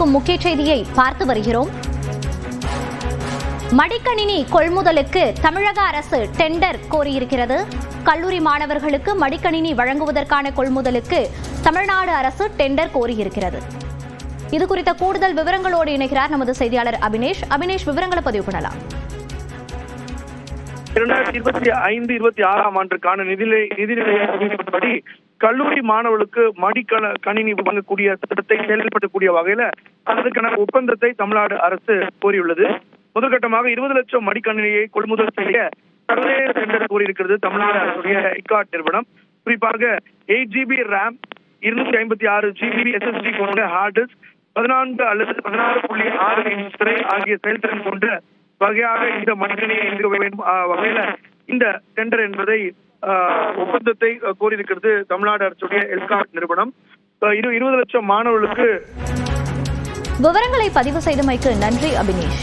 இருக்கும் முக்கிய செய்தியை பார்த்து வருகிறோம். மடிக்கணினி கொள்முதலுக்கு தமிழக அரசு டெண்டர் கோரியிருக்கிறது. கல்லூரி மாணவர்களுக்கு மடிக்கணினி வழங்குவதற்கான கொள்முதலுக்கு தமிழ்நாடு அரசு டெண்டர் கோரியிருக்கிறது. இது குறித்த கூடுதல் விவரங்களோடு இணைகிறார் நமது செய்தியாளர் அபினேஷ். அபினேஷ், விவரங்களை பதிவு பண்ணலாம். 2025-26 ஆண்டுக்கான நிதிநிலைப்படி கல்லூரி மாணவர்களுக்கு மடிக்கணினி வழங்கக்கூடிய திட்டத்தை செயல்படுத்தக்கூடிய வகையில அதற்கான ஒப்பந்தத்தை தமிழ்நாடு அரசு கோரியுள்ளது. முதற்கட்டமாக 20 லட்சம் மடிக்கணினியை கொள்முதல் செய்ய சர்வதேச டெண்டர் கோரியிருக்கிறது தமிழ்நாடு அரசுடைய ஐகாட் நிறுவனம். குறிப்பாக 8GB RAM, 256GB SSD கொண்ட ஹார்ட் டிஸ்க், 14 அல்லது 16.6 இன்ச் திரை ஆகிய செயல்திறன் கொண்ட வகையாக இந்த மடிக்கணினியை வகையில இந்த டெண்டர் என்பதை ஒப்பந்தத்தை கோரியிருக்கிறது தமிழ்நாடு அரசுடைய ஐகாட் நிறுவனம். 20 லட்சம் மாணவர்களுக்கு விவரங்களை பதிவு செய்தமைக்கு நன்றி அபினேஷ்.